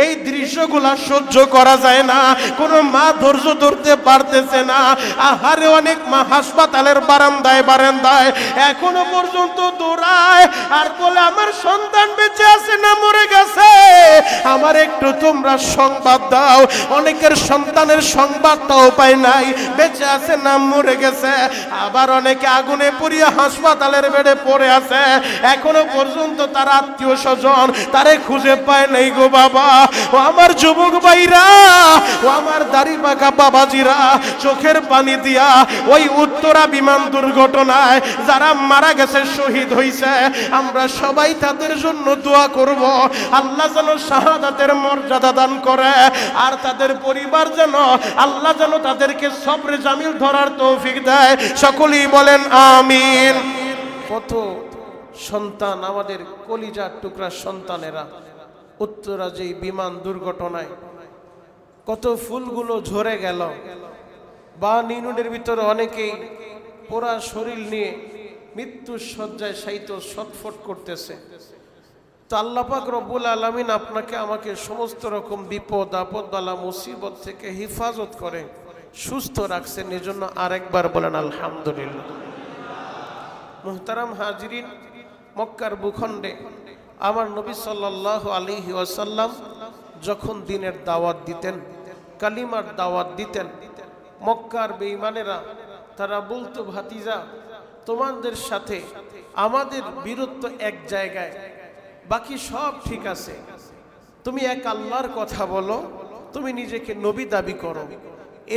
এই দৃশ্যগুলা সহ্য করা যায় না, কোনো মা ধৈর্য ধরতে পারতেছে না। আহারে অনেক মা হাসপাতালের বারান্দায় বারান্দায় এখনো পর্যন্ত দৌড়ায় আর বলে আমার সন্তান বেঁচে আছে না মরে গেছে, আমার একটু তোমরা সংবাদ দাও। অনেকের সন্তানের সংবাদটাও পায় নাই, বেঁচে আছে না মরে গেছে। আবার অনেকে আগুনে পুড়িয়ে হাসপাতালের বেডে পড়ে আছে, এখনো পর্যন্ত তার আত্মীয় স্বজন তারে খুঁজে পায় নাই গো বাবা। ও আমার যুবক ভাইরা, ও আমার দাড়ি পাকা বাবাজিরা, চোখের পানি দিয়া ওই উত্তরা বিমান দুর্ঘটনায় যারা মারা গেছে, শহীদ হইছে, আমরা সবাই তাদের জন্য দোয়া করব, আল্লাহ যেন শাহাদাতের মর্যাদা দান করে, আর তাদের পরিবার যেন আল্লাহ যেন তাদেরকে সবরে জামিল ধরার তৌফিক দেয়। সকলেই বলেন আমিন। কত সন্তান, আমাদের কলিজার টুকরা সন্তানেরা উত্তরা যেই বিমান দুর্ঘটনায় কত ফুলগুলো ঝরে গেল, বা নিনুনের ভিতরে অনেকেই পোড়া শরীর নিয়ে মৃত্যুর শয্যায় শায়িত ছটফট করতেছে। তো আল্লাহ পাক রব্বুল আলামিন আপনাকে আমাকে সমস্ত রকম বিপদ আপদ বালা মুসিবত থেকে হেফাজত করে সুস্থ রাখছেন, এজন্য আরেকবার বলেন আলহামদুলিল্লাহ। মুহতারাম হাজিরিন, মক্কার ভূখণ্ডে আমার নবী সাল্লাল্লাহু আলাইহি ওয়াসাল্লাম যখন দ্বীনের দাওয়াত দিতেন, কালিমার দাওয়াত দিতেন, মক্কার বেঈমানেরা তারা বলতো, ভাতিজা তোমাদের সাথে আমাদের বীরত্ব এক জায়গায়, বাকি সব ঠিক আছে, তুমি এক আল্লাহর কথা বলো, তুমি নিজেকে নবী দাবি করো,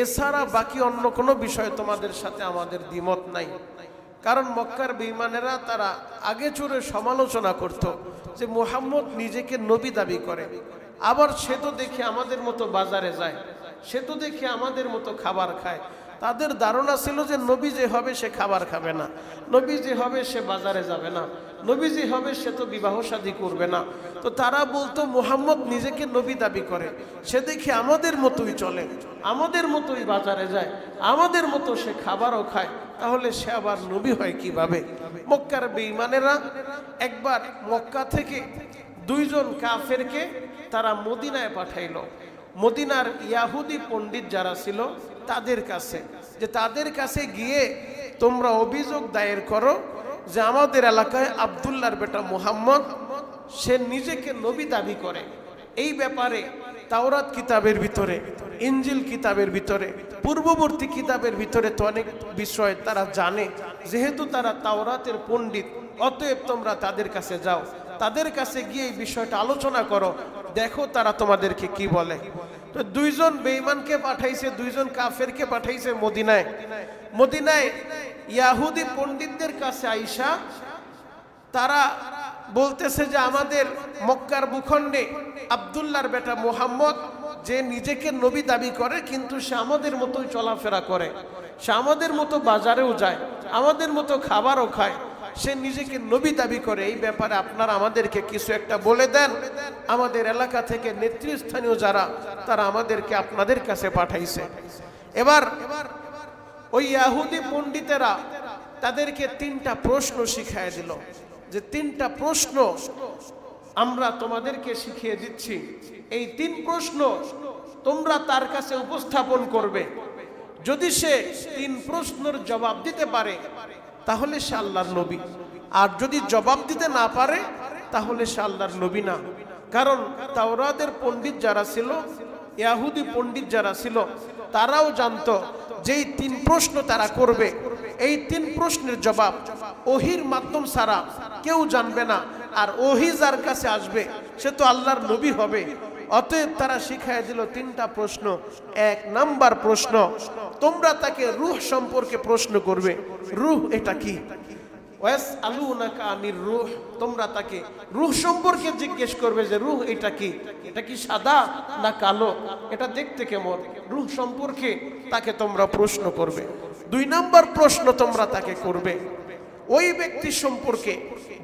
এছাড়া বাকি অন্য কোনো বিষয় তোমাদের সাথে আমাদের দ্বিমত নাই। কারণ মক্কার বেঈমানেরা তারা আগে চড়ে সমালোচনা করত যে মুহাম্মদ নিজেকে নবী দাবি করে, আবার সে তো দেখে আমাদের মতো বাজারে যায়, সে তো দেখে আমাদের মতো খাবার খায়। তাদের ধারণা ছিল যে নবী যে হবে সে খাবার খাবে না, নবী যে হবে সে বাজারে যাবে না, নবী যে হবে সে তো বিবাহ শাদী করবে না। তো তারা বলতো মুহাম্মদ নিজেকে নবী দাবি করে, সে দেখে আমাদের মতোই চলে, আমাদের মতোই বাজারে যায়, আমাদের মতো সে খাবারও খায়, তাহলে সে আবার নবী হয় কিভাবে? মক্কার বেঈমানেরা একবার মক্কা থেকে দুইজন কাফেরকে তারা মদিনায় পাঠাইলো, মদিনার ইয়াহুদি পণ্ডিত যারা ছিল তাদের কাছে, যে তাদের কাছে গিয়ে তোমরা অভিযোগ দায়ের করো যে আমাদের এলাকায় আব্দুল্লাহর বেটা মুহাম্মদ সে নিজেকে নবী দাবি করে। এই ব্যাপারে তাওরাত কিতাবের ভিতরে, ইনজিল কিতাবের ভিতরে, পূর্ববর্তী কিতাবের ভিতরে তো অনেক বিষয় তারা জানে, যেহেতু তারা তাওরাতের পণ্ডিত, অতএব তোমরা তাদের কাছে যাও, তাদের কাছে গিয়ে এই বিষয়টা আলোচনা করো, দেখো তারা তোমাদেরকে কি বলে। তো দুইজন বেঈমানকে পাঠাইছে, দুইজন কাফেরকে পাঠাইছে মদিনায়। মদিনায় ইয়াহুদি পণ্ডিতদের কাছে আইসা তারা বলতেছে যে আমাদের মক্কার ভূখণ্ডে আব্দুল্লাহর বেটা মুহাম্মদ যে নিজেকে নবী দাবি করে, কিন্তু সে আমাদের মতোই চলাফেরা করে, সে আমাদের মতো বাজারেও যায়, আমাদের মতো খাবারও খায়, সে নিজেকে নবী দাবি করে। এই ব্যাপারে আপনারা আমাদেরকে কিছু একটা বলে দেন। আমাদের এলাকা থেকে নেতৃস্থানীয় যারা তারা আমাদেরকে আপনাদের কাছে পাঠাইছে। এবার ওই ইহুদি পণ্ডিতেরা তাদেরকে তিনটা প্রশ্ন শিখিয়ে দিল, যে তিনটা প্রশ্ন আমরা তোমাদেরকে শিখিয়ে দিচ্ছি, এই তিন প্রশ্ন তোমরা তার কাছে উপস্থাপন করবে। যদি সে তিন প্রশ্নের জবাব দিতে পারে তাহলে সে আল্লাহর নবী, আর যদি জবাব দিতে না পারে তাহলে সে আল্লাহর নবী না। কারণ তাওরাতের পণ্ডিত যারা ছিল, ইহুদি পণ্ডিত যারা ছিল, তারাও জানতো যে এই তিন প্রশ্ন তারা করবে, এই তিন প্রশ্নের জবাব ওহির মাধ্যম ছাড়া কেউ জানবে না, আর ওহি যার কাছে আসবে সে তো আল্লাহর নবী হবে। অতএব তারা শিখায় দিল তিনটা প্রশ্ন। এক নাম্বার প্রশ্ন, তোমরা তাকে রূহ সম্পর্কে প্রশ্ন করবে, রূহ এটা কি? ওয়াসআলুনাকা আনির রূহ, তোমরা তাকে রূহ সম্পর্কে জিজ্ঞেস করবে যে রূহ এটা কি, এটা কি সাদা না কালো, এটা দেখতে কেমন, রূহ সম্পর্কে তাকে তোমরা প্রশ্ন করবে। দুই নাম্বার প্রশ্ন তোমরা তাকে করবে ওই ব্যক্তি সম্পর্কে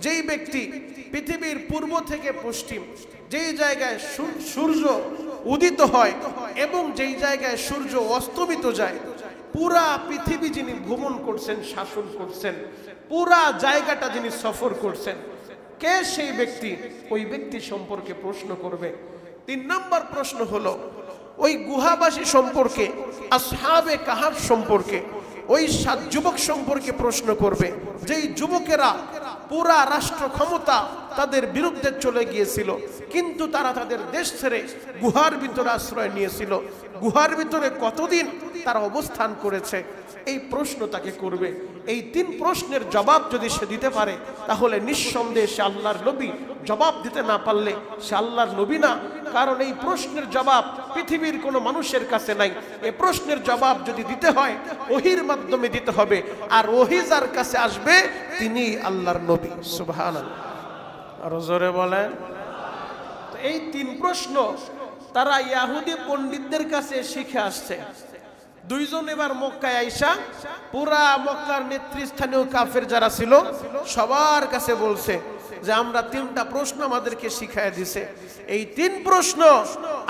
যেই ব্যক্তি পৃথিবীর পূর্ব থেকে পশ্চিম যেই জায়গায় সূর্য উদিত হয় এবং যেই জায়গায় সূর্য অস্তমিত যায়, পুরা পৃথিবী যিনি ভ্রমণ করছেন, শাসন করছেন, পুরা জায়গাটা যিনি সফর করছেন, কে সেই ব্যক্তি? ওই ব্যক্তি সম্পর্কে প্রশ্ন করবে। তিন নম্বর প্রশ্ন হলো ওই গুহাবাসী সম্পর্কে, আসহাবে কাহাফ সম্পর্কে, ওই 7 যুবক সম্পর্কে প্রশ্ন করবে, যেই যুবকেরা পুরা রাষ্ট্র ক্ষমতা তাদের বিরুদ্ধে চলে গিয়েছিল, কিন্তু তারা তাদের দেশ ছেড়ে গুহার ভিতরে আশ্রয় নিয়েছিল। গুহার ভিতরে কতদিন তারা অবস্থান করেছে, এই প্রশ্ন তাকে করবে। এই 3 প্রশ্নের জবাব যদি সে দিতে পারে, তাহলে নিঃসন্দেহে সে আল্লাহর নবী। জবাব দিতে না পারলে সে আল্লাহর নবী না। কারণ এই প্রশ্নের জবাব পৃথিবীর কোনো মানুষের কাছে নাই। এই প্রশ্নের জবাব যদি দিতে হয়, ওহির মাধ্যমে দিতে হবে, আর ওহি যার কাছে আসবে তিনি আল্লাহর নবী। সুবহানাল্লাহ, আরো জোরে বলেন। তো এই 3 প্রশ্ন তারা ইহুদি পণ্ডিতদের কাছে শিখে আসছে। 2 জন এবার মক্কায় আইসা পুরা মক্কার নেতৃস্থানীয় কাফের যারা ছিল সবার কাছে বলছে যে আমরা 3টা প্রশ্ন আমাদেরকে শিখায় দিছে। এই 3 প্রশ্ন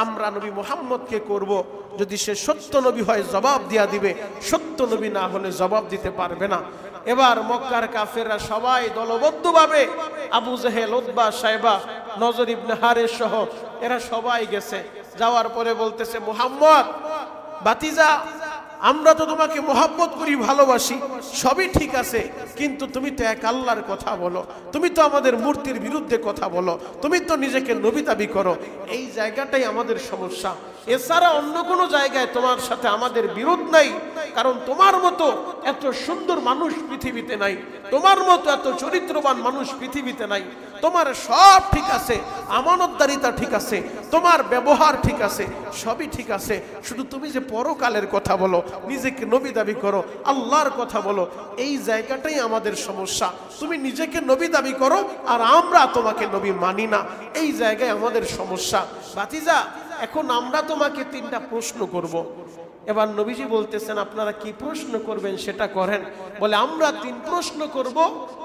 আমরা নবী মুহাম্মদকে করব। যদি সে সত্য নবী হয় জবাব দিয়া দিবে, সত্য নবী না হলে জবাব দিতে পারবে না। এবার মক্কার কাফেররা সবাই দলবদ্ধভাবে আবু জেহেল, উতবা, সাইবা, নজর ইবনে হারেস সহ এরা সবাই গেছে। যাওয়ার পরে বলতেছে, মুহাম্মদ বাতিজা, আমরা তো তোমাকে মহব্বত করি, ভালোবাসি, সবই ঠিক আছে, কিন্তু তুমি তো এক আল্লাহর কথা বলো, তুমি তো আমাদের মূর্তির বিরুদ্ধে কথা বলো, তুমি তো নিজেকে নবী দাবি করো। এই জায়গাটাই আমাদের সমস্যা। এছাড়া অন্য কোনো জায়গায় তোমার সাথে আমাদের বিরোধ নাই, কারণ তোমার মতো এত সুন্দর মানুষ পৃথিবীতে নাই, তোমার মতো এত চরিত্রবান মানুষ পৃথিবীতে নাই। তোমার সব ঠিক আছে, আমানতদারিতা ঠিক আছে, তোমার ব্যবহার ঠিক আছে, সবই ঠিক আছে, শুধু তুমি যে পরকালের কথা বলো, নিজেকে নবী দাবি করো, আল্লাহর কথা বলো, এই জায়গাটাই আমাদের সমস্যা। তুমি নিজেকে নবী দাবি করো আর আমরা তোমাকে নবী মানি না, এই জায়গায় আমাদের সমস্যা। বাতিজা, এখন আমরা তোমাকে 3টা প্রশ্ন করব। এবার নবীজি বলতেছেন, আপনারা কি প্রশ্ন করবেন সেটা করেন। বলে, আমরা 3 প্রশ্ন করব,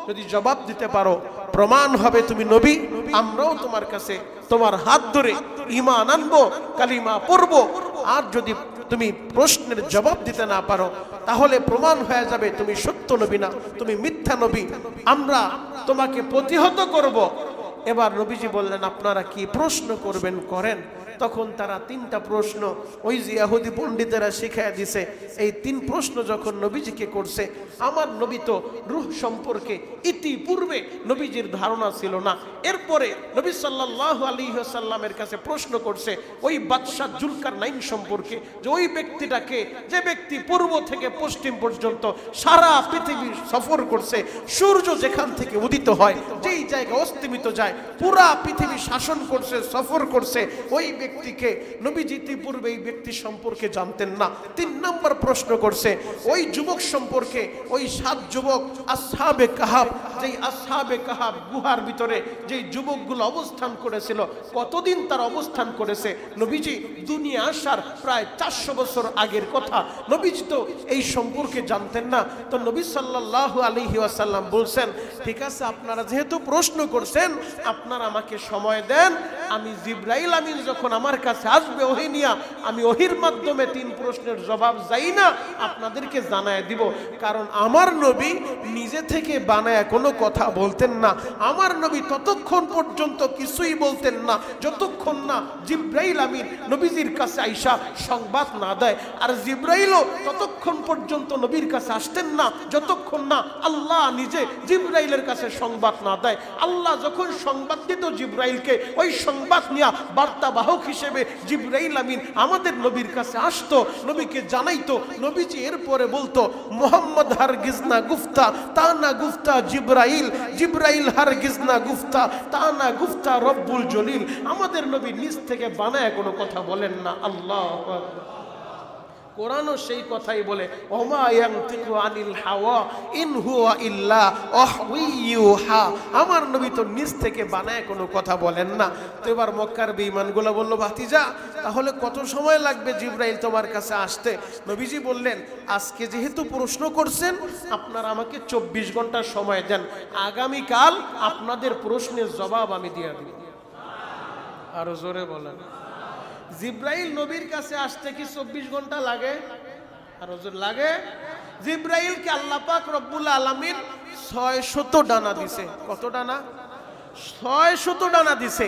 যদি জবাব দিতে পারো প্রমাণ হবে তুমি নবী, আমরাও তোমার কাছে তোমার হাত ধরে ঈমান আনবো, কালিমা পড়ব। আর যদি তুমি প্রশ্নের জবাব দিতে না পারো, তাহলে প্রমাণ হয়ে যাবে তুমি সত্য নবী না, তুমি মিথ্যা নবী, আমরা তোমাকে প্রতিহত করব। এবার নবীজি বললেন, আপনারা কি প্রশ্ন করবেন করেন। তখন তারা 3টা প্রশ্ন ওই যে ইহুদি পণ্ডিতেরা শিখায় দিছে, এই 3 প্রশ্ন যখন নবীজিকে করছে, আমার নবী তো রূহ সম্পর্কে ইতিপূর্বে নবীজির ধারণা ছিল না। এরপরে নবী সাল্লাল্লাহু আলাইহি ওয়াসাল্লামের কাছে প্রশ্ন করছে ওই বাদশাহ জুলকারনাইন সম্পর্কে, যে ওই ব্যক্তিটাকে, যে ব্যক্তি পূর্ব থেকে পশ্চিম পর্যন্ত সারা পৃথিবী সফর করছে, সূর্য যেখান থেকে উদিত হয় যেই জায়গায় অস্তমিত যায়, পুরা পৃথিবী শাসন করছে, সফর করছে, ওই ব্যক্তিকে নবীজি ইতিপূর্বে এই ব্যক্তি সম্পর্কে জানতেন না। 3 নম্বর প্রশ্ন করছে ওই যুবক সম্পর্কে, ওই 7 যুবক আসহাবে কাহাফ, যেই আসহাবে কাহাফ গুহার ভিতরে যেই যুবকগুলো অবস্থান করেছিল, কতদিন তার অবস্থান করেছে। নবীজি দুনিয়া আসার প্রায় 400 বছর আগের কথা, নবীজি তো এই সম্পর্কে জানতেন না। তো নবী সাল্লাল্লাহু আলাইহি ওয়াসাল্লাম বলছেন, ঠিক আছে, আপনারা যেহেতু প্রশ্ন করছেন, আপনারা আমাকে সময় দেন, আমি জিবরাইল আমিন যখন আমার কাছে আসবে ওহী নিয়া, আমি ওহীর মাধ্যমে 3 প্রশ্নের জবাব যাই না আপনাদেরকে জানায় দিব। কারণ আমার নবী নিজে থেকে বানায় কোনো কথা বলতেন না। আমার নবী ততক্ষণ পর্যন্ত কিছুই বলতেন না যতক্ষণ না জিবরাইল আমিন নবীজির কাছে আইসা সংবাদ না দেয়। আর জিবরাইলও ততক্ষণ পর্যন্ত নবীর কাছে আসতেন না যতক্ষণ না আল্লাহ নিজে জিবরাইলের কাছে সংবাদ না দেয়। আল্লাহ যখন সংবাদ দিত জিবরাইলকে, ওই সংবাদ নিয়ে বার্তাবাহক হিসেবে জিবরাইল আমিন আমাদের নবীর কাছে আসতো, নবীকে জানাইতো। নবীজি এরপরে বলতো, মোহাম্মদ হারগিজ না গুফতা তা না গুফতা জিবরাইল, জিবরাইল হারগিজ না গুফতা তা না গুফতা রব্বুল জলিল। আমাদের নবী নিজ থেকে বানায় কোনো কথা বলেন না। আল্লাহু আকবার। কোরআনও সেই কথাই বলে, ওমা ইয়ানতিকু আনিল হাওয়া ইন হুয়া ইল্লা ওয়াহয়ুহা। আমার নবী তো নিজ থেকে বানায় কোনো কথা বলেন না। তো এবার মক্কার বেঈমানগুলো বলল, ভাতিজা, তাহলে কত সময় লাগবে জিবরাইল তোমার কাছে আসতে? নবীজি বললেন, আজকে যেহেতু প্রশ্ন করছেন, আপনারা আমাকে 24 ঘন্টা সময় দেন, আগামীকাল আপনাদের প্রশ্নের জবাব আমি দিয়ে দেব। আরো জোরে বলেন। জিবরাইল নবীর কাছে আসতে কি 24 ঘন্টা লাগে? আর হুজুর লাগে। জিবরাইলকে আল্লাহ পাক রব্বুল আলামিন 600 ডানা দিছে। কত ডানা? 600 ডানা দিছে,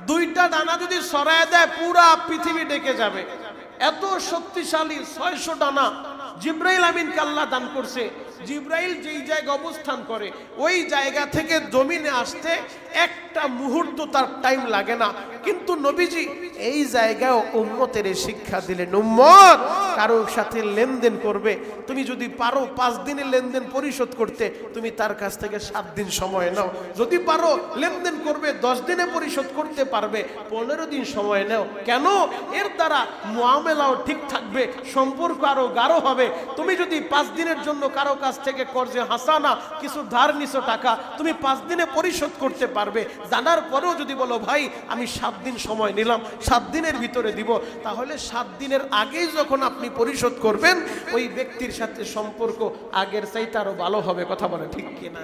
2টা ডানা যদি সরায় দেয় পুরা পৃথিবী ডেকে যাবে, এত শক্তিশালী 600 ডানা জিবরাইল আমিনকে আল্লাহ দান করছে। জিবরাইল যেই জায়গায় অবস্থান করে ওই জায়গা থেকে জমিনে আসতে একটা মুহূর্ত তার টাইম লাগে না। কিন্তু নবীজি এই জায়গায় উম্মতের শিক্ষা দিলেন, উম্মত কারোর সাথে লেনদেন করবে, তুমি যদি পারো 5 দিনের লেনদেন পরিশোধ করতে, তুমি তার কাছ থেকে 7 দিন সময় নাও। যদি পারো লেনদেন করবে 10 দিনে পরিশোধ করতে পারবে, 15 দিন সময় নাও। কেন? এর দ্বারা মুআমেলাও ঠিক থাকবে, সম্পর্ক আরো গাঢ় হবে। তুমি যদি 5 দিনের জন্য কারো কাছ থেকে কর্জে হাসানা কিছু ধার নিছো টাকা, তুমি 5 দিনে পরিশোধ করতে পারবে। জানার পরেও যদি বলো ভাই আমি 7 দিন সময় নিলাম, 7 দিনের ভিতরে দিব, তাহলে 7 দিনের আগেই যখন আপনি পরিশোধ করবেন ওই ব্যক্তির সাথে সম্পর্ক আগের চাইতে আরো ভালো হবে। কথা বলে ঠিক কিনা?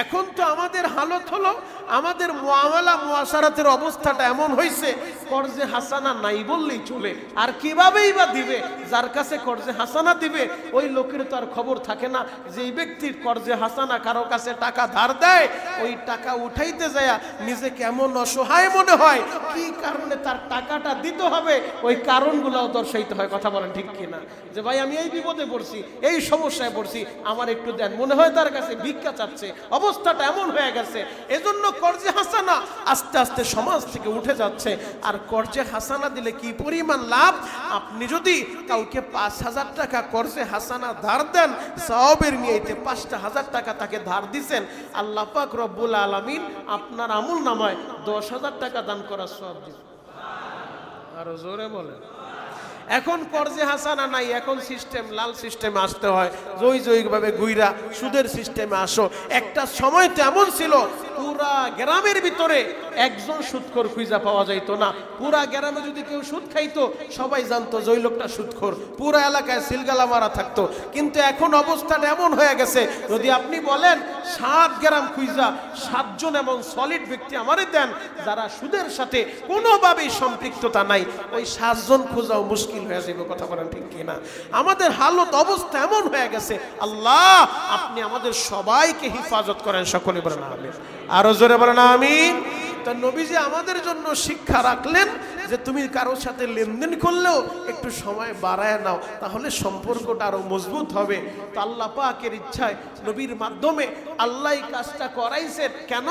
এখন তো আমাদের হালত হলো, আমাদের মুআমালা মুআশারাতের অবস্থাটা এমন হয়েছে কর্জে হাসানা নাই বললেই চলে। আর কিভাবেই বা দিবে? যার কাছে কর্জে হাসানা দিবে ওই লোকের তো আর খবর থাকে না। যেই ব্যক্তির কর্জে হাসানা কারো কাছে টাকা ধার দেয়, ওই টাকা উঠাইতে যায় নিজে কেমন অসহায় মনে হয়, কি কারণে তার টাকাটা দিতে হবে ওই কারণগুলোও দর্শাইতে হয়। কথা বলেন ঠিক কিনা? যে ভাই আমি এই বিপদে পড়ছি, এই সমস্যায় পড়ছি, আমার একটু দেন, মনে হয় তার কাছে ভিক্ষা চাচ্ছে। অবস্থাটা এমন হয়ে গেছে, এজন্য কর্জে হাসানা আস্তে আস্তে সমাজ থেকে উঠে যাচ্ছে। আর কর্জে হাসানা দিলে কি পরিমাণ লাভ! আপনি যদি কাউকে 5,000 টাকা কর্জে হাসানা ধার দেন, সওয়াবের নিয়তে 5,000 টাকা তাকে ধার দিবেন, আল্লাহ পাক রব্বুল আলামিন আপনার আমল নামায় 10,000 টাকা দান করার সওয়াব দিবেন। আরো জোরে বলেন। এখন কর্জে হাসানা নাই, এখন সিস্টেম লাল সিস্টেমে আসতে হয়, জয়ভাবে গুইরা সুদের সিস্টেমে আসো। একটা সময় তো এমন ছিল পুরা গ্রামের ভিতরে একজন সুদখোর খুঁজা পাওয়া যাইতো না। পুরা গ্রামে যদি কেউ সুদ খাইতো সবাই জানতো যে ওই লোকটা সুদখোর, পুরা এলাকায় সিলগালা মারা থাকতো। কিন্তু এখন অবস্থাটা এমন হয়ে গেছে, যদি আপনি বলেন 7 গ্রাম খুঁজা 7 জন এমন সলিড ব্যক্তি আমারে দেন যারা সুদের সাথে কোনোভাবেই সম্পৃক্ততা নাই, ওই 7 জন খোঁজাও মুশকিল হয়ে যাবে। কথা বলেন ঠিক কিনা? আমাদের হালত অবস্থা এমন হয়ে গেছে। আল্লাহ আপনি আমাদের সবাইকে হেফাজত করেন, সকলে বলেন আমিন। আরো জোরে বলেন আমিন। তো নবীজি আমাদের জন্য শিক্ষা রাখলেন যে তুমি কারোর সাথে লেনদেন করলেও একটু সময় বাড়ায় নাও, তাহলে সম্পর্কটা আরো মজবুত হবে। তো আল্লাহ পাকের ইচ্ছায় নবীর মাধ্যমে আল্লাহ এই কাজটা করাইছেন। কেন?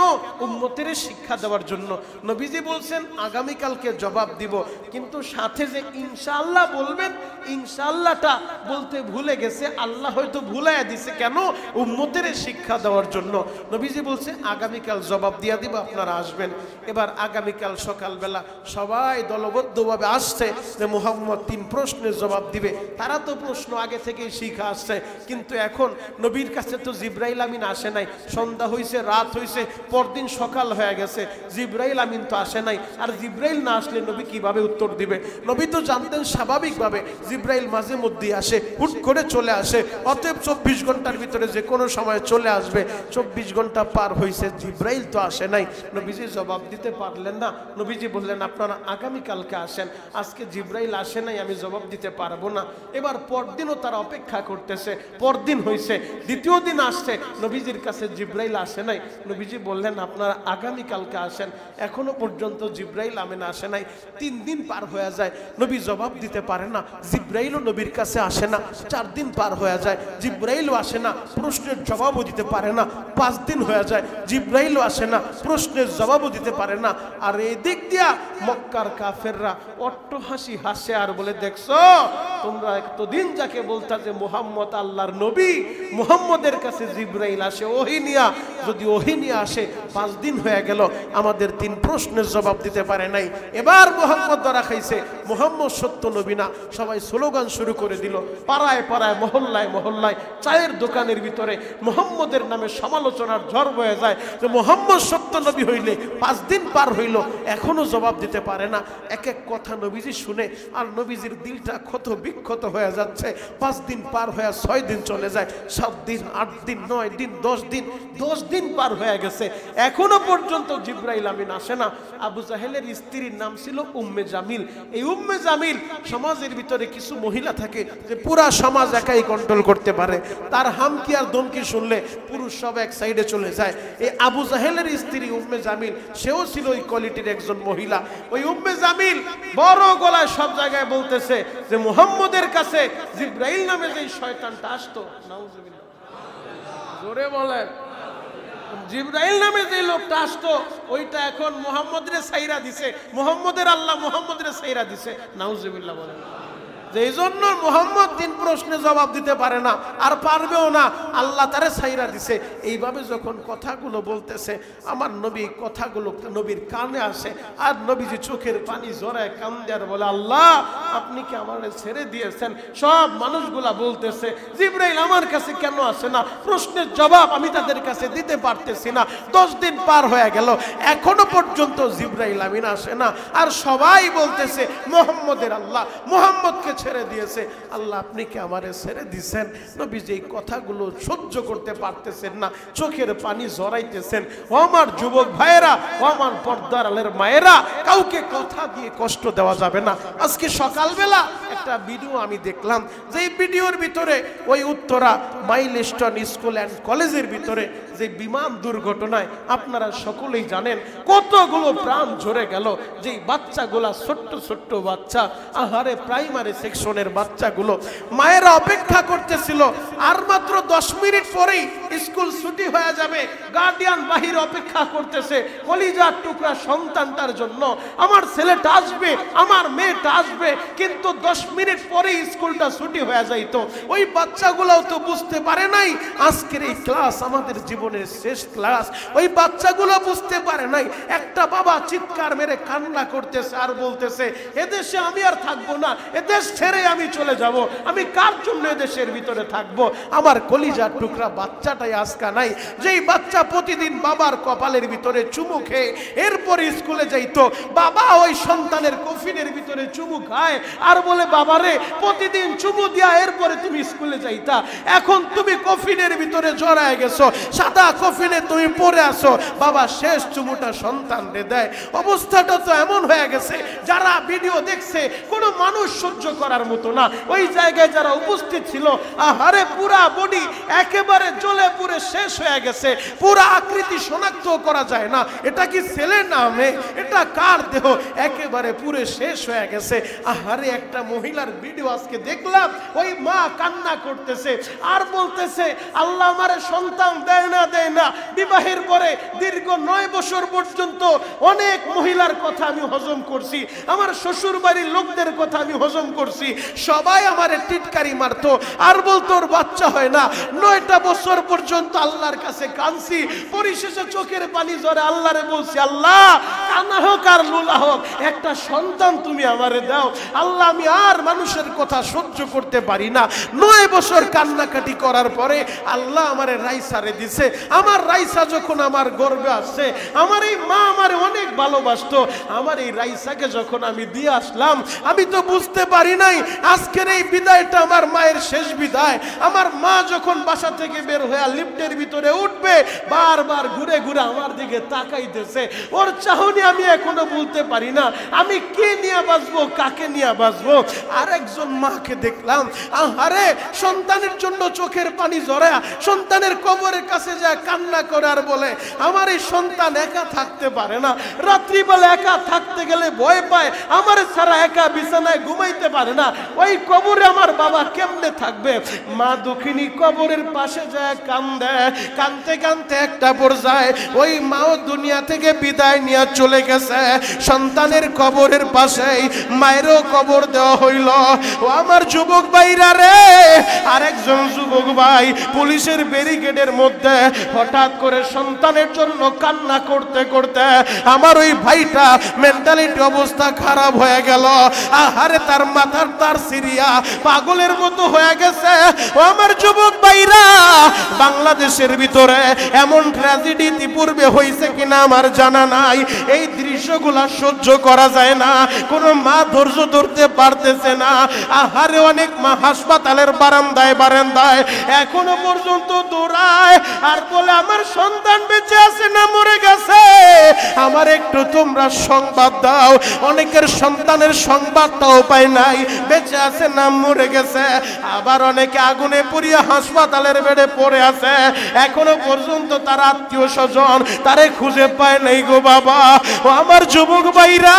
উম্মতের শিক্ষা দেওয়ার জন্য। নবীজি বলছেন আগামীকালকে জবাব দিব, কিন্তু সাথে যে ইনশাআল্লাহ বলবেন, ইনশাআল্লাহটা বলতে ভুলে গেছে। আল্লাহ হয়তো ভুলাইয়া দিছে। কেন? উম্মতের শিক্ষা দেওয়ার জন্য। নবীজি বলছে আগামীকাল জবাব দিয়া দিব, আপনারা আসবেন। এবার আগামীকাল সকালবেলা সবাই দলবদ্ধভাবে আসছে যে মুহাম্মদ 3 প্রশ্নের জবাব দিবে। তারা তো প্রশ্ন আগে থেকেই শিখা আসছে, কিন্তু এখন নবীর কাছে তো জিবরাইল আমিন আসে নাই। সন্ধ্যা হইছে, রাত হইছে, পরদিন সকাল হয়ে গেছে, জিবরাইল আমিন তো আসে নাই। আর জিবরাইল না আসলে নবী কিভাবে উত্তর দিবে? নবী তো জানতেন স্বাভাবিকভাবে জিবরাইল মাঝে মধ্যে আসে, হুট করে চলে আসে, অতএব 24 ঘন্টার ভিতরে যে কোনো সময় চলে আসবে। 24 ঘন্টা পার হইছে, জিবরাইল তো আসে নাই। নবীজি জবাব দিতে পারলেন না। নবীজি বললেন আপনারা আগামীকালকে আসেন, আজকে জিবরাইল আসে নাই, আমি জবাব দিতে পারবো না। এবার পরদিনও তারা অপেক্ষা করতেছে, পরদিন হইছে, দ্বিতীয় দিন আসছে, নবীজির কাছে জিবরাইল আসে নাই। নবীজি বললেন আপনারা আগামীকালকে আসেন। এখনো পর্যন্ত জিবরাইল আমিন আসে নাই। 3 দিন পার হয়ে যায়, নবী জবাব দিতে পারে না, জিবরাইলও নবীর কাছে আসে না। 4 দিন পার হয়ে যায়, জিবরাইলও আসে না, প্রশ্নের জবাবও দিতে পারে না। 5 দিন হয়ে যায়, জিবরাইলও আসে না, প্রশ্নের জবাবও দিতে পারে না। আর এই দিক দিয়া মক্কার কাফেররা অট্টহাসি হাসে আর বলে, দেখছো তোমরা এতদিন যাকে বলতা যে মুহাম্মদ আল্লাহর নবী, মুহাম্মদের কাছে জিবরাইল আসে ওহী নিয়া, যদি ওহী নিয়ে আসে 5 দিন হয়ে গেল, আমাদের 3 প্রশ্নের জবাব দিতে পারে নাই। এবার মুহাম্মদ ধরা খাইছে, মুহাম্মদ সত্য নবী না। সবাই স্লোগান শুরু করে দিল, পাড়ায় পাড়ায়, মহল্লায় মহল্লায়, চায়ের দোকানের ভিতরে মুহাম্মদের নামে সমালোচনার ঝড় বয়ে যায় যে মুহাম্মদ সত্য নবী হইলে 5 দিন পার হইল এখনো জবাব দিতে পারে না। এক এক কথা নবীজি শুনে আর নবীজির দিলটা ক্ষত বিক্ষত হয়ে যাচ্ছে। 5 দিন পার হয়ে 6 দিন চলে যায়, 7 দিন, 8 দিন, 9 দিন, 10 দিন পার হয়ে গেছে, এখনো পর্যন্ত জিবরাইল আমিন আসে না। আবু জাহেলের স্ত্রীর নাম ছিল উম্মে জামিল। এই উম্মে জামিল, সমাজের ভিতরে কিছু মহিলা থাকে যে পুরা সমাজ একাই কন্ট্রোল করতে পারে, তার হামকি আর দমকি শুনলে পুরুষ সব এক সাইডে চলে যায়। এই আবু জাহেলের স্ত্রী উম্মে জামিল, সেও ছিল ওই কোয়ালিটির একজন মহিলা। ওই উম্মে জামিল বড় গলায় সব জায়গায় বলতেছে যে মুহাম্মদের কাছে জিবরাইল নামে যে শয়তানটা আসতো, নাউজুবিল্লাহ, জোরে বলেন, জিবরাইল নামে যে লোকটা আসতো ওইটা এখন মুহাম্মদরে সাইরা দিছে, মুহাম্মদের আল্লাহ মুহাম্মদরে সাইরা দিছে, নাউজুবিল্লাহ বলেন। এই জন্য মুহাম্মদ 3 প্রশ্নে জবাব দিতে পারে না, আর পারবেও না, আল্লাহ তারে ছাইরা দিছে। এইভাবে যখন কথাগুলো বলতেছে, আমার নবী কথাগুলো নবীর কানে আসে, আর নবীজি চোখের পানি জড়ায় কান্দে আর বলে, আল্লাহ আপনি কি আমারে ছেড়ে দিয়েছেন? সব মানুষগুলা বলতেছে জিবরাইল আমার কাছে কেন আসে না, প্রশ্নের জবাব আমি তাদের কাছে দিতে পারতেছি না। 10 দিন পার হয়ে গেল, এখনো পর্যন্ত জিবরাইল আমিন আসে না, আর সবাই বলতেছে মুহাম্মদের আল্লাহ মুহাম্মদকে ছেড়ে দিয়েছে। আল্লাহ আপনি কি আমারে ছেড়ে দিয়েছেন? নবীজি এই কথাগুলো সহ্য করতে পারতেছেন না, চোখের পানি জড়াইতেছেন। ও আমার যুবক ভাইয়েরা, ও আমার পর্দার আলের মায়েরা, কাউকে কথা দিয়ে কষ্ট দেওয়া যাবে না। আজকে সকালবেলা একটা ভিডিও আমি দেখলাম, যে ভিডিওর ভিতরে ওই উত্তরা মাইলস্টোন স্কুল অ্যান্ড কলেজের ভিতরে যে বিমান দুর্ঘটনায় আপনারা সকলেই জানেন কতগুলো প্রাণ ঝরে গেল। যেই বাচ্চাগুলা ছোট্ট ছোট্ট বাচ্চা, আহারে প্রাইমারি সেকশনের বাচ্চাগুলো, মায়েরা অপেক্ষা করতেছিল আর মাত্র 10 মিনিট পরেই স্কুল ছুটি হয়ে যাবে, গার্ডিয়ান বাহির অপেক্ষা করতেছে কলিজার টুকরা সন্তানটার জন্য, আমার ছেলেটা আসবে, আমার মেয়েটা আসবে, কিন্তু 10 মিনিট পরেই স্কুলটা ছুটি হয়ে যাইতো। ওই বাচ্চাগুলোও তো বুঝতে পারে নাই আজকের এই ক্লাস আমাদের জীবনের শেষ ক্লাস। ওই বাচ্চাগুলো বুঝতে পারে নাই। একটা বাবা চিৎকার মেরে কান্না করতেছে আর বলতেছে, এদেশে আমি আর থাকবো না, এদেশ ছেড়ে আমি চলে যাব, আমি কার জন্য এদেশের ভিতরে থাকবো? আমার কলিজার টুকরা বাচ্চাটাই আজকা নাই, যেই বাচ্চা প্রতিদিন বাবার কপালের ভিতরে চুমু খেয়ে এরপর স্কুলে যাইতো। বাবা ওই সন্তানের কফিনের ভিতরে চুমু খায় আর বলে, বাবারে প্রতিদিন চুমু দিয়া এরপরে তুমি স্কুলে যাইতা, এখন তুমি কফিনের ভিতরে জড়ায় গেছো, সাদা কফিনে তুমি পড়ে আসো। বাবা শেষ চুমুটা সন্তানরে দেয়। অবস্থাটা তো এমন হয়ে গেছে, যারা ভিডিও দেখছে কোনো মানুষ সহ্য করার মতো না। ওই জায়গায় যারা উপস্থিত ছিল, আহারে পুরা বডি একেবারে জ্বলে পুড়ে শেষ হয়ে গেছে, পুরা আকৃতি শনাক্ত করা যায় না, এটা কি ছেলে না মেয়ে, এটা কার দেহ, একেবারে পুরে শেষ হয়ে গেছে। আহারে একটা মহিলার ভিডিও আজকে দেখলাম, ওই মা কান্না করতেছে আর বলতেছে, আল্লাহ আমারে সন্তান দেয় না দেয় না। বিবাহের পরে দীর্ঘ 9 বছর পর্যন্ত অনেক মহিলার কথা আমি হজম করছি, আমার শ্বশুর বাড়ির লোকদের কথা আমি হজম করছি, সবাই আমারে টিটকারি মারতো আর বলতো ওর বাচ্চা হয় না। 9টা বছর পর্যন্ত আল্লাহর কাছে কাঁদছি, পরিশেষে চোখের পানি ঝরে আল্লাহরে বলছি, আল্লাহ কান্না হোক আর লুলা হোক, একটা সন্তান তুমি আমারে দাও। আল্লাহ আমি আর মানুষের কথা সহ্য করতে পারি না। 9 বছর কান্নাকাটি করার পরে আল্লাহ আমারে রাইসারে দিছে। আমার রাইসা যখন আমার গর্বে আসছে, আমার এই মা আমারে অনেক ভালোবাসতো, আমার এই রাইসাকে যখন আমি দিয়ে আসলাম, আমি তো বুঝতে পারি নাই আজকের এই বিদায়টা আমার মায়ের শেষ বিদায়। আমার মা যখন বাসা থেকে বের হয়ে লিফটের ভিতরে উঠবে, বারবার ঘুরে ঘুরে আমার দিকে তাকাইতেছে, ওর চাহনি আমি এখনো বলতে পারি না, আমি কে নিয়ে বাঁচবো, কাকে নিয়ে বাঁচবো। আর একজন মাকে দেখলাম, আহারে সন্তানের জন্য চোখের পানি জড়ায় সন্তানের কবরের কাছে যায় কান্না করে আর বলে, আমার এই সন্তান একা থাকতে পারে না, রাত্রিবেলা একা থাকতে গেলে ভয় পায়, আমার ছাড়া একা বিছানায় ঘুমাইতে পারে না, ওই কবরে আমার বাবা কেমনে থাকবে। মা দুঃখিনী কবরের পাশে যায় কান্দে, কানতে কানতে একটা পর্যায়ে ওই মাও দুনিয়া থেকে বিদায় নিয়ে চলে গেছে। সন্তানের কবরের পাশেই মায়েরও কবর দেওয়া হইল। ও আমার যুবক ভাইরা রে, আরেকজন যুবক ভাই পুলিশের ব্যারিকেডের মধ্যে হঠাৎ করে সন্তানের জন্য কান্না করতে করতে আমার ওই ভাইটা মেন্টালিটি অবস্থা খারাপ হয়ে গেল। আহারে তার মাথার তার সিরিয়া পাগলের মতো হয়ে গেছে। ও আমার যুবক ভাইরা, বাংলাদেশের ভিতরে এমন ট্র্যাজেডি ইতিপূর্বে হয়েছে কিনা আমার জানা নাই। এই দৃশ্য দৃশ্যগুলা সহ্য করা যায় না, কোনো মা ধৈর্য ধরতে পারতেছে না। আহারে অনেক মা হাসপাতালের বারান্দায় বারান্দায় এখনো পর্যন্ত দৌড়ায় আর বলে আমার সন্তান বেঁচে আছে না মরে গেছে, আমার একটু তোমরা সংবাদ দাও। অনেকের সন্তানের সংবাদটাও পায় নাই, বেঁচে আছে না মরে গেছে। আবার অনেকে আগুনে পুড়িয়ে হাসপাতালের বেডে পড়ে আছে, এখনো পর্যন্ত তার আত্মীয় স্বজন তারে খুঁজে পায় নাই গো বাবা। ও আমার যুবক ভাইরা,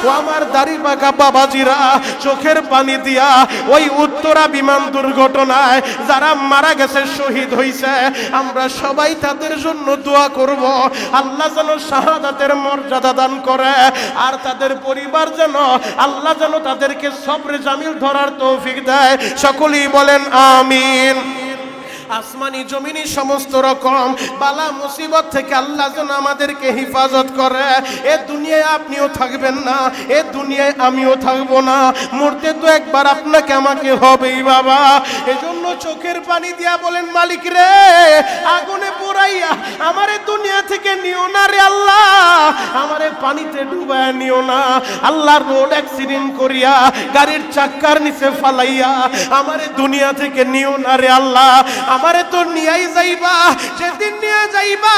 ও আমার দাড়ি পাকা বাবাজিরা, চোখের পানি দিয়া ওই উত্তরা বিমান দুর্ঘটনায় যারা মারা গেছে, শহীদ হইছে, আমরা সবাই তাদের জন্য দোয়া করব, আল্লাহ যেন শাহাদাতের মর্যাদা দান করে, আর তাদের পরিবার যেন আল্লাহ যেন তাদেরকে সবরে জামিল ধরার তৌফিক দেয়। সকলেই বলেন আমিন। আসমানি জমিনি সমস্ত রকম বালা মুসিবত থেকে আল্লাহ যেন আমাদেরকে হেফাজত করে। এ দুনিয়ায় আপনিও থাকবেন না, এ দুনিয়ায় আমিও থাকবো না, মরতে তো একবার আপনাকে আমাকে হবেই বাবা। এজন্য চোখের পানি দিয়া বলেন মালিক রে, আগুনে পোড়াইয়া আমারে দুনিয়া থেকে নিও না রে আল্লাহ, আমারে পানিতে ডুবায়া নিও না আল্লাহ। রোড অ্যাক্সিডেন্ট করিয়া গাড়ির চাক্কার নিচে ফালাইয়া আমারে দুনিয়া থেকে নিও না রে আল্লাহ, আমারে তো নিয়াই যাইবা, যেদিন নিয়ে যাইবা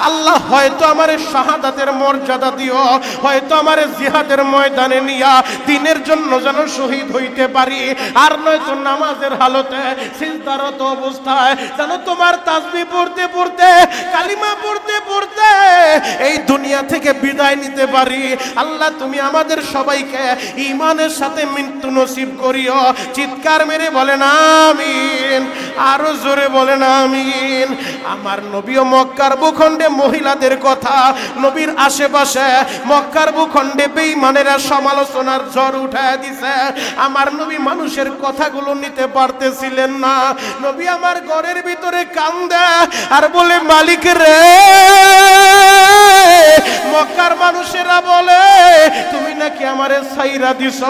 আল্লাহ হয়তো আমারে শাহাদাতের মর্যাদা দিও, হয়তো আমারে জিহাদের ময়দানে নিয়া দিনের জন্য যেন শহীদ হইতে পারি, আর নয়তো নামাজের হালতে সিজদারত অবস্থায় যেন তোমার তাসবিহ পড়তে পড়তে কালিমা পড়তে পড়তে এই দুনিয়া থেকে বিদায় নিতে পারি। আল্লাহ তুমি আমাদের সবাইকে ঈমানের সাথে মৃত্যু নসিব করিও। চিৎকার মেরে বলেন আমিন, আরো জোরে বলেন আমিন। আমার নবীও মক্কার ভূখণ্ডে মহিলাদের কথা, নবীর আশেপাশে মক্কার ভূখণ্ডে বেঈমানেরা সমালোচনার ঝড় উঠায় দিছে। আমার নবী মানুষের কথাগুলো নিতে পারতেছিলেন না, নবী আমার ঘরের ভিতরে কান্দে আর বলে মালিক রে, মক্কার মানুষেরা বলে তুমি নাকি আমারে ছাইরা দিছ,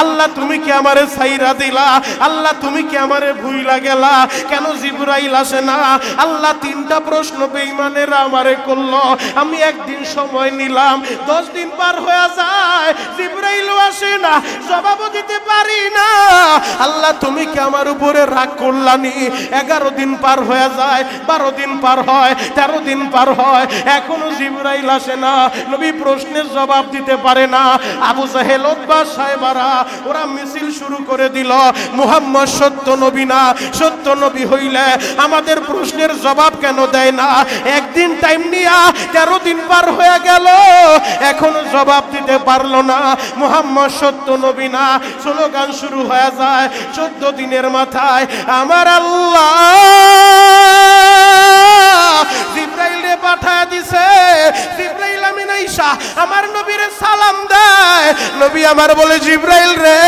আল্লাহ তুমি কি আমারে ছাইরা দিলা, আল্লাহ তুমি কি আমারে ভুইলা গেলা, কেন জিবরাইল আসে না? আল্লাহ তিনটা প্রশ্ন বেঈমানেরা আমারে করলো, আমি একদিন সময় নিলাম, 10 দিন পার হয়ে যায়, জিবরাইলও আসে না, জবাবও দিতে পারি না। আল্লাহ তুমি কি আমার উপরে রাগ করলানি? 11 দিন পার হয়ে যায়, 12 দিন পার হয়, 13 দিন পার হয়, এখনো জিবরাইল আসে না। নবী প্রশ্নের জবাব দিতে পারে না। আবু জাহেল, উতবা, সায়বারা ওরা মিছিল শুরু করে দিল, মুহাম্মদ সত্য নবী না, সত্য নবী হইলে আমাদের প্রশ্নের জবাব কেন দেয় না? একদিন টাইম নিয়া 13 দিন পার হয়ে গেল, এখনো জবাব দিতে পারলো না, মুহাম্মদ সত্য নবী না। স্লোগান শুরু হয়ে যায় 14 দিনের মাথায় আমার আল্লাহ জিবরাইলে পাঠায় দিছে। জিবরাইল আমিন আয়েশা আমার নবীরে সালাম দেয়, নবী আমার বলে জিবরাইল রে,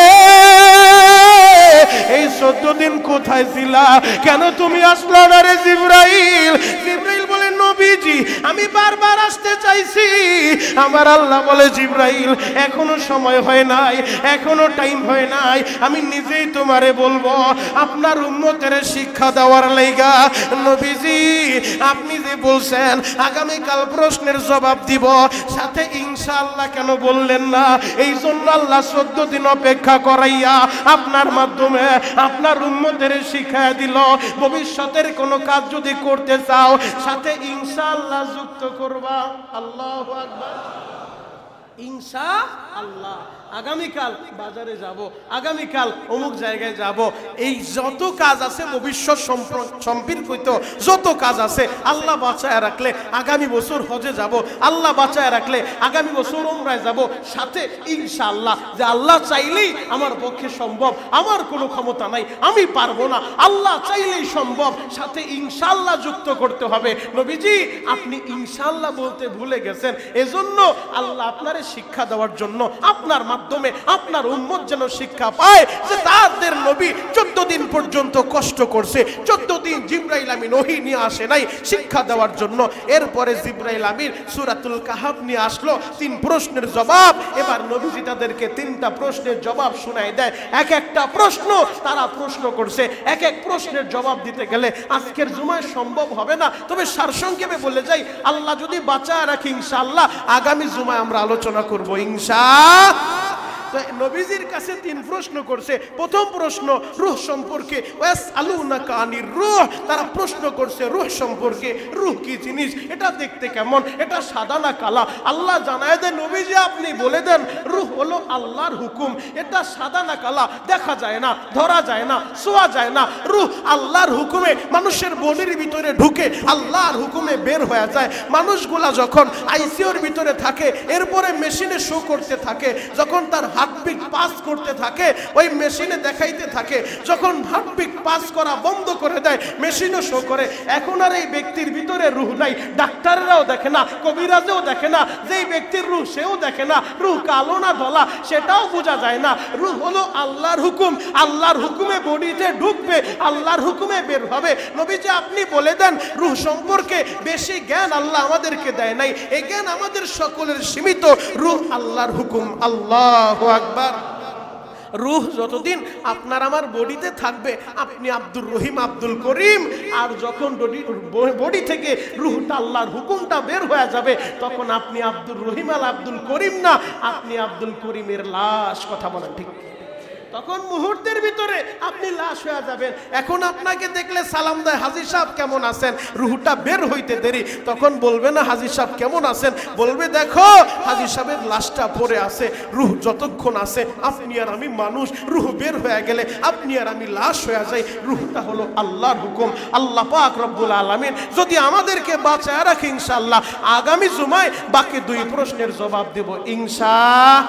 এই 14 দিন কোথায় ছিলা, কেন তুমি আসলো না রে জিবরাইল? জিবরাইল বলে নবীজি আমি বারবার আসতে চাইছি। আমার আল্লাহ বলে জিবরাইল এখনো সময় হয় নাই, এখনো টাইম হয় নাই, আমি নিজেই তোমারে বলবো আপনার উম্মতের শিক্ষা দেওয়ার লাইগা। নবীজি আপনি যে বলছেন আগামীকাল প্রশ্নের জবাব দিব, সাথে ইনশাআল্লাহ কেন বললেন না? এই জন্য আল্লাহ 14 দিন অপেক্ষা করাইয়া আপনার মাধ্যমে আপনার উম্মতের শিক্ষা দিল, ভবিষ্যতের কোনো কাজ যদি করতে চাও সাথে ইনশাআল্লাহ যুক্ত করবা। আল্লাহু আকবার। ইনশাআল্লাহ আগামীকাল বাজারে যাব, আগামীকাল অমুক জায়গায় যাব, এই যত কাজ আছে ভবিষ্যৎ সম্পর্কিত যত কাজ আছে, আল্লাহ বাঁচায় রাখলে আগামী বছর হজে যাব, আল্লাহ বাঁচায় রাখলে আগামী বছর উমরায় যাব, সাথে ইনশাআল্লাহ যে আল্লাহ চাইলেই আমার পক্ষে সম্ভব, আমার কোনো ক্ষমতা নাই, আমি পারবো না, আল্লাহ চাইলেই সম্ভব, সাথে ইনশাআল্লাহ যুক্ত করতে হবে। নবীজি আপনি ইনশাআল্লাহ বলতে ভুলে গেছেন, এজন্য আল্লাহ আপনারে শিক্ষা দেওয়ার জন্য আপনার মাধ্যমে আপনার উম্মত যেন শিক্ষা পায় যে তাদের নবী 14 দিন পর্যন্ত কষ্ট করছে, 14 দিন জিবরাইল আমিন ওহী নিয়ে আসে নাই শিক্ষা দেওয়ার জন্য। এরপরে জিবরাইল আমিন সূরাতুল কাহাফ নিয়ে আসলো, 3 প্রশ্নের জবাব। এবার নবীজি তাদেরকে 3টা প্রশ্নের জবাব শোনায় দেয়। এক একটা প্রশ্ন তারা প্রশ্ন করছে, এক এক প্রশ্নের জবাব দিতে গেলে আজকের জুমায় সম্ভব হবে না। তবে সারসংক্ষেপে বলে যাই, আল্লাহ যদি বাঁচায় রাখি ইনশাআল্লাহ আগামী জুমায় আমরা আলোচনা করব ইনশাআল্লাহ। নবীজির কাছে 3 প্রশ্ন করছে। প্রথম প্রশ্ন রূহ সম্পর্কে, ওয়াসআলুনাকা আনির রূহ, তারা প্রশ্ন করছে রূহ সম্পর্কে। রূহ কি জিনিস, এটা দেখতে কেমন, এটা সাদা না কালা? আল্লাহ জানায় দেন নবীজি আপনি বলে দেন রূহ হলো আল্লাহর হুকুম, এটা সাদা না কালা দেখা যায় না, ধরা যায় না, ছোঁয়া যায় না। রূহ আল্লাহর হুকুমে মানুষের বডির ভিতরে ঢুকে আল্লাহর হুকুমে বের হয়ে যায়। মানুষগুলা যখন আইসিইউর ভিতরে থাকে এরপরে মেশিনে শো করতে থাকে, যখন তার হার্টবিট পাস করতে থাকে ওই মেশিনে দেখাইতে থাকে, যখন হার্টবিট পাস করা বন্ধ করে দেয় মেশিনও শো করে। এখন আর এই ব্যক্তির ভিতরে রূহ নাই, ডাক্তাররাও দেখে না, কবিরাজও দেখে না, যেই ব্যক্তির রূহ সেও দেখে না, রূহ কালো না ধলা সেটাও বোঝা যায় না। রূহ হলো আল্লাহর হুকুম, আল্লাহর হুকুমে বডিতে ঢুকবে, আল্লাহর হুকুমে বের হবে। নবীজি আপনি বলে দেন রূহ সম্পর্কে বেশি জ্ঞান আল্লাহ আমাদেরকে দেয় নাই, এই জ্ঞান আমাদের সকলের সীমিত। রূহ আল্লাহর হুকুম। আল্লাহু আকবার। রূহ যতদিন আপনার আমার বডিতে থাকবে আপনি আব্দুর রহিম আব্দুল করিম, আর যখন বডি থেকে রূহটা আল্লাহর হুকুমটা বের হয়ে যাবে তখন আপনি আব্দুর রহিম আল আব্দুল করিম না, আপনি আব্দুল করিমের লাশ। কথা বলেন ঠিক? তখন মুহূর্তের ভিতরে আপনি লাশ হয়ে যাবেন। এখন আপনাকে দেখলে সালাম দেয় হাজী সাহেব কেমন আছেন, রূহটা বের হইতে দেরি, তখন বলবে না হাজী সাহেব কেমন আছেন, বলবে দেখো হাজী সাহেবের লাশটা পড়ে আছে। রূহ যতক্ষণ আছে আপনি আর আমি মানুষ, রূহ বের হয়ে গেলে আপনি আর আমি লাশ হয়ে যাই। রূহটা হলো আল্লাহর হুকুম। আল্লাহ পাক রব্বুল আলামিন যদি আমাদেরকে বাঁচায় রাখে ইনশাআল্লাহ আগামী জুমায় বাকি 2 প্রশ্নের জবাব দেব ইনশাআল্লাহ।